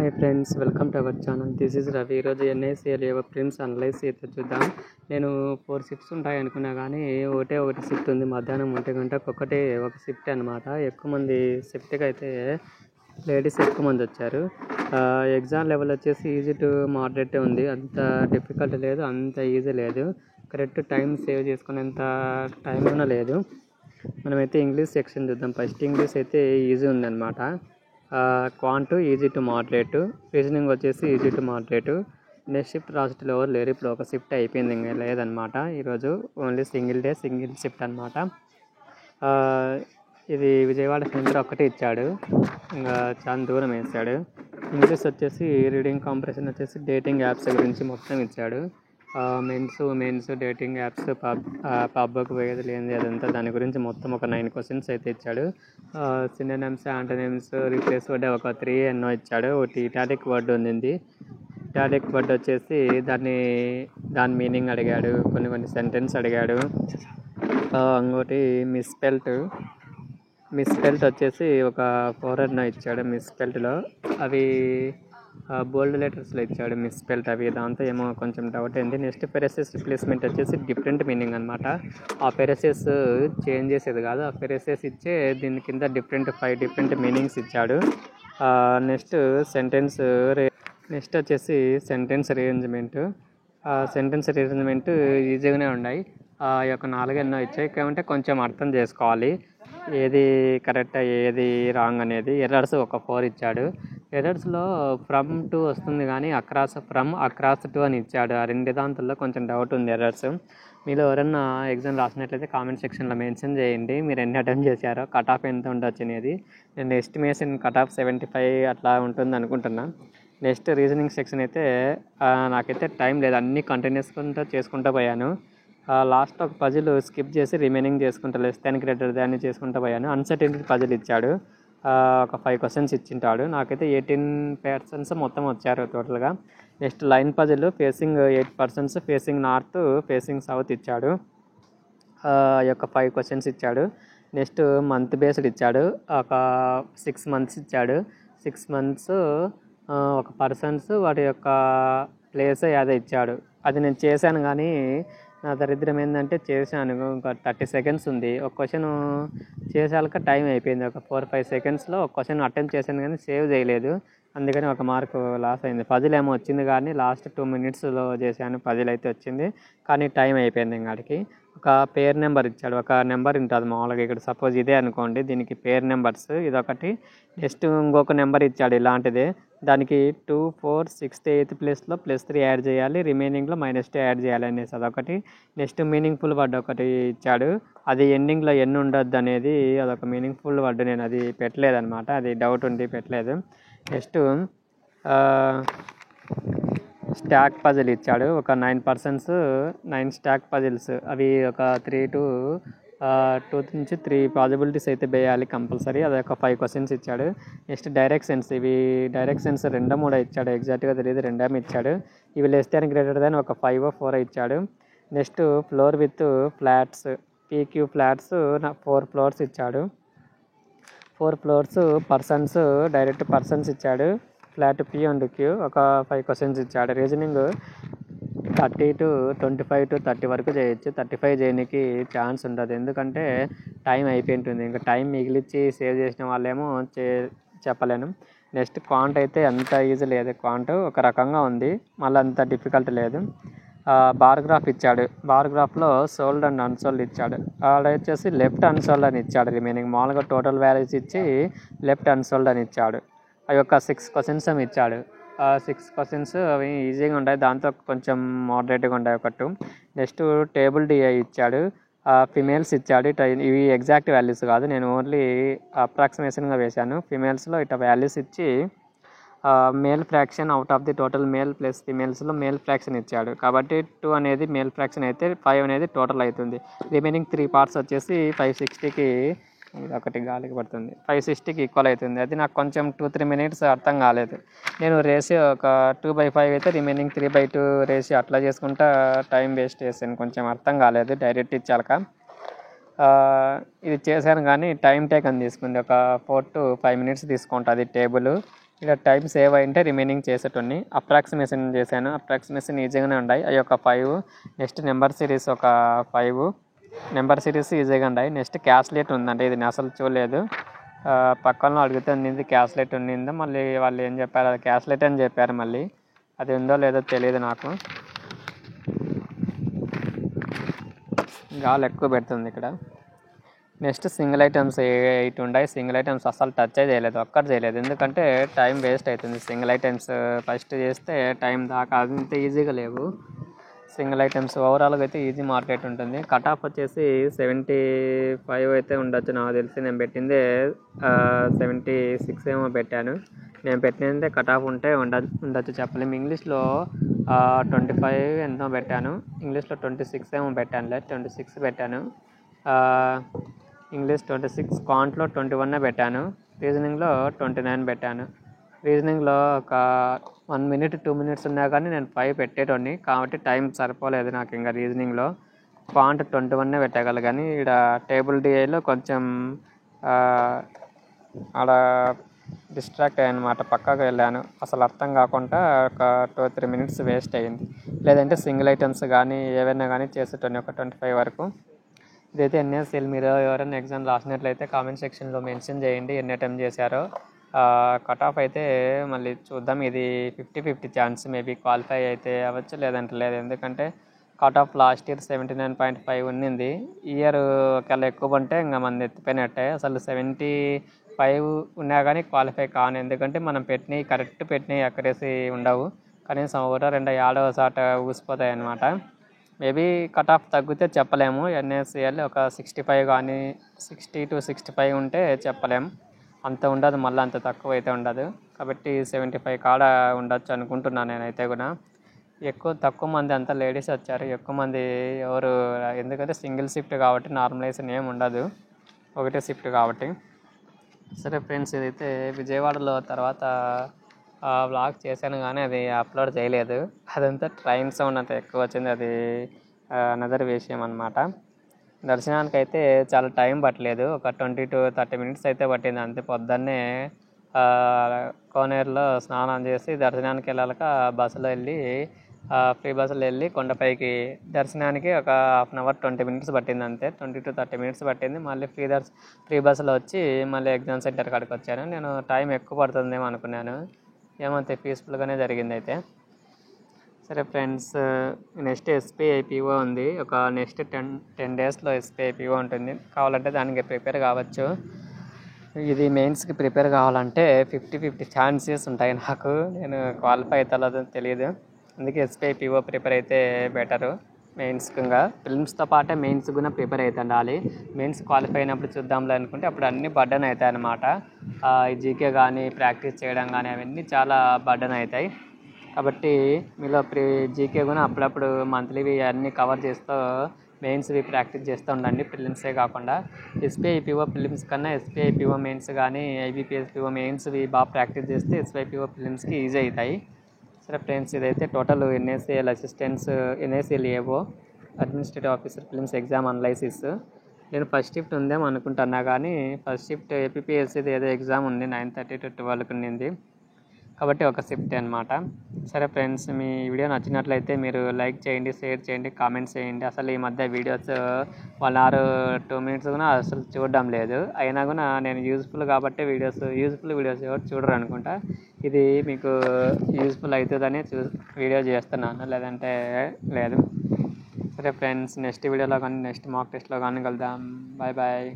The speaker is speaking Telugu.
Hi friends, welcome to our channel. This is Ravi. ఈరోజు ఎన్ఐసిఎల్ ప్రిమ్స్ అనలైజ్ అయితే చూద్దాం. నేను 4 షిఫ్ట్స్ ఉంటాయి అనుకున్నా, కానీ ఒకటి షిఫ్ట్ ఉంది. మధ్యాహ్నం 1 గంటకు ఒక షిఫ్ట్ అనమాట. ఎక్కువ మంది షిఫ్ట్కి అయితే లేడీస్ ఎక్కువ మంది వచ్చారు. ఎగ్జామ్ లెవెల్ వచ్చేసి ఈజీ టు మోడరేట్ ఉంది. అంత డిఫికల్ట్ లేదు, అంత ఈజీ లేదు. కరెక్ట్ టైం సేవ్ చేసుకునేంత టైం కూడా లేదు. మనమైతే ఇంగ్లీష్ సెక్షన్ చూద్దాం. ఫస్ట్ ఇంగ్లీష్ అయితే ఈజీ ఉందన్నమాట. Quant easy to moderate, reasoning వచ్చేసి easy to moderate. Next shift రాసేటోళ్ళు ఎవరు లేరు. ఇప్పుడు ఒక షిఫ్ట్ అయిపోయింది, ఇంకా లేదనమాట. ఈరోజు ఓన్లీ సింగిల్ షిఫ్ట్ అనమాట. ఇది విజయవాడ సెంటర్ ఒక్కటే ఇచ్చాడు, ఇంకా చాలా దూరం వేసాడు. ఇంగ్లీష్ వచ్చేసి రీడింగ్ కాంప్రెషన్ వచ్చేసి డేటింగ్ యాప్స్ గురించి మొత్తం ఇచ్చాడు. మెన్స్ డేటింగ్ యాప్స్, పబ్కి పోయేది లేనిది అదంతా దాని గురించి మొత్తం ఒక 9 క్వశ్చన్స్ అయితే ఇచ్చాడు. సినోనిమ్స్, యాంటోనిమ్స్, రీప్లేస్ వర్డ్ ఒక 3 ఎన్నో ఇచ్చాడు. ఒకటి ఇటాలిక్ వర్డ్ ఉంది. ఇటాలిక్ వర్డ్ వచ్చేసి దాని మీనింగ్ అడిగాడు, కొన్ని సెంటెన్స్ అడిగాడు. ఇంకోటి మిస్పెల్ట్ వచ్చేసి ఒక 4 ఎన్నో ఇచ్చాడు. మిస్పెల్ట్లో అవి బోల్డ్ లెటర్స్లో ఇచ్చాడు మిస్పెల్ట్ అవి. దాంతో ఏమో కొంచెం డౌట్ అయింది. నెక్స్ట్ పెరసెస్ రిప్లేస్మెంట్ వచ్చేసి డిఫరెంట్ మీనింగ్ అనమాట. ఆ పెరసెస్ చేంజ్ చేసేది కాదు, ఆ పెరసెస్ ఇచ్చే దీని కింద 5 డిఫరెంట్ మీనింగ్స్ ఇచ్చాడు. నెక్స్ట్ వచ్చేసి సెంటెన్స్ రీఅరేంజ్మెంట్. సెంటెన్స్ రీఅరేంజ్మెంట్ ఈజీగానే ఉన్నాయి. ఈ యొక్క 4 ఎన్నో ఇచ్చాయి. కాబట్టి కొంచెం అర్థం చేసుకోవాలి, ఏది కరెక్ట్ ఏది రాంగ్ అనేది. ఎర్రర్స్ ఒక 4 ఇచ్చాడు. ఎర్రర్స్లో ఫ్రమ్ టు వస్తుంది, కానీ అక్రాస్ టు అని ఇచ్చాడు. ఆ 2 దాంట్లో కొంచెం డౌట్ ఉంది ఎర్రర్స్. మీలో ఎవరన్నా ఎగ్జామ్ రాసినట్లయితే కామెంట్ సెక్షన్లో మెన్షన్ చేయండి, మీరు ఎన్ని అటెంప్ట్ చేశారో, కట్ ఆఫ్ ఎంత ఉండొచ్చు అనేది. నేను ఎస్టిమేషన్ కట్ ఆఫ్ 75 అట్లా ఉంటుంది అనుకుంటున్నా. నెక్స్ట్ రీజనింగ్ సెక్షన్ అయితే నాకైతే టైం లేదు, అన్నీ కంటిన్యూస్గా చేసుకుంటూ పోయాను. లాస్ట్ ఒక పజిల్ స్కిప్ చేసి రిమైనింగ్ చేసుకుంటా, లెస్ దాన్ గ్రేటర్ దాన్ని చేసుకుంటూ పోయాను. అన్సర్టెనిటీ పజిల్ ఇచ్చాడు, ఒక 5 క్వశ్చన్స్ ఇచ్చింటాడు. నాకైతే 18 పర్సన్స్ మొత్తం వచ్చారు టోటల్గా. Next line puzzle facing 8 persons, facing north, facing south ఇచ్చాడు. ఈ యొక్క 5 క్వశ్చన్స్ ఇచ్చాడు. నెక్స్ట్ మంత్ బేస్డ్ ఇచ్చాడు, ఒక 6 మంత్స్ ఇచ్చాడు. 6 మంత్స్ ఒక పర్సన్స్ వాటి యొక్క ప్లేస్ ఏదో ఇచ్చాడు. అది నేను చేశాను, కానీ నా దరిద్రం ఏంటంటే చేశాను, ఇంకా 30 సెకండ్స్ ఉంది. ఒక క్వశ్చన్ చేసాక టైం అయిపోయింది. ఒక 4-5 సెకండ్స్లో ఒక క్వశ్చన్ అటెంప్ట్ చేశాను, కానీ సేవ్ చేయలేదు. అందుకని ఒక మార్కు లాస్ అయింది. పజిల్ ఏమో వచ్చింది, కానీ లాస్ట్ 2 మినిట్స్లో చేశాను. పజిల్ అయితే వచ్చింది, కానీ టైం అయిపోయింది. ఇంకాడికి ఒక పేర్ నెంబర్ ఇచ్చాడు. ఒక నెంబర్ ఉంటుంది మామూలుగా, ఇక్కడ సపోజ్ ఇదే అనుకోండి, దీనికి పేర్ నెంబర్స్ ఇదొకటి. నెక్స్ట్ ఇంకొక నెంబర్ ఇచ్చాడు ఇలాంటిదే. దానికి 2, 4, 6, 8 ప్లేస్లో +3 యాడ్ చేయాలి, రిమైనింగ్లో -2 యాడ్ చేయాలి అనేసి అదొకటి. నెక్స్ట్ మీనింగ్ఫుల్ వర్డ్ ఒకటి ఇచ్చాడు, అది ఎండింగ్లో ఎన్ని ఉండొద్దు అనేది అదొక మీనింగ్ఫుల్ వర్డ్. నేను అది పెట్టలేదన్నమాట, అది డౌట్ ఉండి పెట్టలేదు. నెక్స్ట్ స్టాక్ పజిల్ ఇచ్చాడు, ఒక 9 పర్సన్స్ 9 స్టాక్ పజిల్స్. అవి ఒక 2 నుంచి 3 పాసిబిలిటీస్ అయితే వేయాలి కంపల్సరీ. అది ఒక 5 క్వశ్చన్స్ ఇచ్చాడు. నెక్స్ట్ డైరెక్షన్స్, ఇవి డైరెక్షన్స్ 2-3 ఇచ్చాడు, ఎగ్జాక్ట్గా తెలియదు, 2 ఇచ్చాడు. ఇవి లెస్ దాన్ గ్రేటర్ దాన్ ఒక 5-4 ఇచ్చాడు. Next floor with flats, PQ flats 4 floors ఇచ్చాడు. 4 ఫ్లోర్స్ పర్సన్స్, డైరెక్ట్ పర్సన్స్ ఇచ్చాడు. ఫ్లాట్ P అండ్ Q ఒక 5 క్వశ్చన్స్ ఇచ్చాడు. రీజనింగ్ 30 to 25 to 30 వరకు చేయొచ్చు, 35 చేయడానికి ఛాన్స్ ఉండదు, ఎందుకంటే టైం అయిపోయింటుంది. ఇంకా టైం మిగిలిచ్చి సేవ్ చేసిన వాళ్ళేమో చెప్పలేను. నెక్స్ట్ క్వాంట్ అయితే అంత ఈజీ లేదు, క్వాంట్ ఒక రకంగా ఉంది, మళ్ళీ అంత డిఫికల్ట్ లేదు. బార్గ్రాఫ్ ఇచ్చాడు. బార్గ్రాఫ్లో సోల్డ్ అండ్ అన్సోల్డ్ ఇచ్చాడు. ఆడ వచ్చేసి లెఫ్ట్ అన్సోల్డ్ అని ఇచ్చాడు. రిమైనింగ్ మామూలుగా టోటల్ వాల్యూస్ ఇచ్చి లెఫ్ట్ అన్సోల్డ్ అని ఇచ్చాడు. అవి ఒక 6 క్వశ్చన్స్ ఏమి ఇచ్చాడు. 6 క్వశ్చన్స్ అవి ఈజీగా ఉంటాయి, దాంతో కొంచెం మోడరేట్గా ఉంటాయి ఒక 2. నెక్స్ట్ టేబుల్ DI ఇచ్చాడు. ఫిమేల్స్ ఇచ్చాడు. ఇవి ఎగ్జాక్ట్ వాల్యూస్ కాదు, నేను ఓన్లీ అప్రాక్సిమేషన్గా వేశాను. ఫిమేల్స్లో ఇట్లా వాల్యూస్ ఇచ్చి male fraction out of the total male plus ఫిమేల్స్లో మేల్ ఫ్రాక్షన్ ఇచ్చాడు. కాబట్టి 2 అనేది మేల్ ఫ్రాక్షన్ అయితే 5 అనేది టోటల్ అవుతుంది. రిమైనింగ్ 3 పార్ట్స్ వచ్చేసి 560కి, ఒకటి గాలికి పడుతుంది, 560కి ఈక్వల్ అవుతుంది. అది నాకు కొంచెం 2-3 మినిట్స్ అర్థం కాలేదు. నేను రేషియో ఒక 2/5 అయితే రిమైనింగ్ 3/2 రేషియో అట్లా చేసుకుంటా టైం వేస్ట్ చేశాను, కొంచెం అర్థం కాలేదు. డైరెక్ట్ ఇచ్చాక ఇది చేశాను, కానీ టైం టేక్ అని తీసుకుంది, ఒక 4 to 5 మినిట్స్ తీసుకుంటుంది టేబుల్. ఇలా టైం సేవ్ అయింటే రిమైనింగ్ చేసేటోన్ని. అప్రాక్సిమేషన్ చేశాను. అప్రాక్సిమేషన్ ఈజీగానే ఉన్నాయి. అవి ఒక 5. నెక్స్ట్ నెంబర్ సిరీస్ ఒక 5 నెంబర్ సిరీస్ ఈజీగా ఉన్నాయి. నెక్స్ట్ క్యాస్లెట్ ఉందండి, ఇది నేను అసలు చూడలేదు. పక్కన అడిగితే ఉన్నింది క్యాస్లెట్ ఉన్నింది. మళ్ళీ వాళ్ళు ఏం చెప్పారు, అది క్యాస్లెట్ అని చెప్పారు. మళ్ళీ అది ఉందో లేదో తెలియదు నాకు. గాలి ఎక్కువ పెడుతుంది ఇక్కడ. నెక్స్ట్ సింగిల్ ఐటమ్స్ 8 ఉన్నాయి. సింగిల్ ఐటమ్స్ అసలు టచ్ చేయలేదు, ఒక్కటి చేయలేదు. ఎందుకంటే టైం వేస్ట్ అవుతుంది. సింగిల్ ఐటమ్స్ ఫస్ట్ చేస్తే టైం దాకా అంత ఈజీగా లేవు. సింగిల్ ఐటమ్స్ ఓవరాల్గా అయితే ఈజీ మార్కెట్ ఉంటుంది. కట్ ఆఫ్ వచ్చేసి 75 అయితే ఉండొచ్చు నాకు తెలిసి. నేను పెట్టిందే 76 ఏమో పెట్టాను. నేను పెట్టినదే కట్ ఆఫ్ ఉంటే ఉండొచ్చు చెప్పలేము. ఇంగ్లీష్లో 25 ఎంతో పెట్టాను. ఇంగ్లీష్లో 26 ఏమో పెట్టానులే, 26 పెట్టాను. ఇంగ్లీష్ 26, కాంట్లో 21 పెట్టాను. రీజనింగ్లో 29 పెట్టాను. రీజనింగ్లో ఒక 1 minute 2 minutes ఉన్నా కానీ నేను 5 పెట్టేటోని, కాబట్టి టైం సరిపోలేదు నాకు. ఇంకా రీజనింగ్లో కాంట్ 21 పెట్టగలను. కానీ ఇక్కడ టేబుల్ డిఐలో కొంచెం అలా డిస్ట్రాక్ట్ అయ్యానమాట, పక్కకు వెళ్ళాను. అసలు అర్థం కాకుండా ఒక 2-3 minutes వేస్ట్ అయ్యింది. లేదంటే సింగిల్ ఐటమ్స్ కానీ ఏవైనా కానీ చేసేటోని ఒక 25 వరకు. ఇదైతే ఎన్ఎస్ఎల్. మీరు ఎవరైనా ఎగ్జామ్ రాసినట్లయితే కామెంట్ సెక్షన్లో మెన్షన్ చేయండి ఎన్ని అటెంప్ట్ చేశారో. కట్ ఆఫ్ అయితే మళ్ళీ చూద్దాం. ఇది 50-50 ఛాన్స్, మేబీ క్వాలిఫై అయితే అవ్వచ్చు, లేదంటే లేదు. ఎందుకంటే కట్ ఆఫ్ లాస్ట్ ఇయర్ 79.5 ఉన్నింది. ఇయర్ ఒకవేళ ఎక్కువ ఉంటే ఇంకా మన ఎత్తిపోయినట్టే. అసలు 75 ఉన్నా కానీ క్వాలిఫై కాను. ఎందుకంటే మనం కరెక్ట్ పెట్టినవి అక్కడేసి ఉండవు. కనీసం 1-2 ఏడవ సాట ఊసిపోతాయి అన్నమాట. మేబీ కట్ ఆఫ్ తగ్గితే చెప్పలేము. ఎన్ఎస్సిఎల్ ఒక 65 కానీ 60-65 ఉంటే చెప్పలేము. అంత ఉండదు, మళ్ళీ అంత తక్కువ అయితే ఉండదు. కాబట్టి 75 కాడ ఉండొచ్చు అనుకుంటున్నాను నేనైతే కూడా. తక్కువ మంది అంతా లేడీస్ వచ్చారు, ఎక్కువ మంది ఎవరు, ఎందుకంటే సింగిల్ షిఫ్ట్ కాబట్టి నార్మలైజేషన్ ఏమి ఉండదు, ఒకటే షిఫ్ట్ కాబట్టి. సరే ఫ్రెండ్స్, ఇదైతే విజయవాడలో తర్వాత వ్లాగ్ చేశాను కానీ అది అప్లోడ్ చేయలేదు. అదంతా ట్రైన్ సౌండ్ అంత ఎక్కువ వచ్చింది, అది అనదర్ విషయం అన్నమాట. దర్శనానికి అయితే చాలా టైం పట్టలేదు, ఒక 20-30 minutes అయితే పట్టింది అంతే. పొద్దున్నే కోనేరులో స్నానం చేసి దర్శనానికి వెళ్ళాక బస్సులో వెళ్ళి ఫ్రీ బస్సులో వెళ్ళి కొండపైకి దర్శనానికి ఒక 1/2 hour 20 minutes పట్టింది అంతే. 20-30 minutes పట్టింది. మళ్ళీ ఫ్రీ బస్సులో వచ్చి మళ్ళీ ఎగ్జామ్ సెంటర్ కాడికి వచ్చాను. నేను టైం ఎక్కువ పడుతుందేమో అనుకున్నాను, ఏమంతే పీస్ఫుల్గానే జరిగింది అయితే. సరే ఫ్రెండ్స్, నెక్స్ట్ ఎస్పీఐపిఓ ఉంది. ఒక నెక్స్ట్ 10 daysలో ఎస్పీఐపిఓ ఉంటుంది. కావాలంటే దానికి ప్రిపేర్ కావచ్చు. ఇది మెయిన్స్కి ప్రిపేర్ కావాలంటే 50-50 ఛాన్సెస్ ఉంటాయి నాకు. నేను క్వాలిఫై అవుతుందో తెలియదు, అందుకే ఎస్పీఐపిఓ ప్రిపేర్ అయితే బెటరు. మెయిన్స్గా ఫిల్మ్స్తో పాటే మెయిన్స్ కూడా ప్రిపేర్ అవుతూ ఉండాలి. మెయిన్స్ క్వాలిఫై అయినప్పుడు చూద్దాంలే అనుకుంటే అప్పుడు అన్నీ బర్డన్ అవుతాయి అన్నమాట. జీకే కానీ ప్రాక్టీస్ చేయడం కానీ అవన్నీ చాలా బర్డన్ అవుతాయి. కాబట్టి మీలో జీకే కూడా అప్పుడప్పుడు మంత్లీవి అన్నీ కవర్ చేస్తూ మెయిన్స్వి ప్రాక్టీస్ చేస్తూ ఉండండి, ప్రిలిమ్సే కాకుండా. ఎస్పీఐపిఓ ప్రిలిమ్స్ కన్నా ఎస్పీఐపిఓ మెయిన్స్ కానీ ఐబీపీఎస్పిఓ మెయిన్స్వి బాగా ప్రాక్టీస్ చేస్తే ఎస్పీఐపిఓ ప్రిలిమ్స్కి ఈజీ అవుతాయి. సరే ఫ్రెండ్స్, ఇదైతే టోటల్ ఎన్ఏసిఎల్ అసిస్టెంట్స్, ఎన్ఏసిఎల్ ఏవో administrative officer films exam analysis. నేను ఫస్ట్ షిఫ్ట్ ఉందేమో అనుకుంటున్నా, కానీ ఫస్ట్ షిఫ్ట్ ఏపీపీఎస్సీది ఏదో ఎగ్జామ్ ఉంది 9:30 to 12 ఉన్నింది, కాబట్టి ఒక షిఫ్ట్ అనమాట. సరే ఫ్రెండ్స్, మీ వీడియో నచ్చినట్లయితే మీరు లైక్ చేయండి, షేర్ చేయండి, కామెంట్స్ చేయండి. అసలు ఈ మధ్య వీడియోస్ 1 hour 2 minutes కూడా అసలు చూడడం లేదు. అయినా కూడా నేను యూజ్ఫుల్ కాబట్టి యూజ్ఫుల్ వీడియోస్ ఎవరు చూడరు అనుకుంటా. ఇది మీకు యూజ్ఫుల్ అవుతుందని వీడియో చేస్తున్నాను, లేదంటే లేదు. సరే ఫ్రెండ్స్, నెక్స్ట్ వీడియోలో కానీ నెక్స్ట్ మాక్ టెస్ట్లో కానీ కలుద్దాం. Bye bye.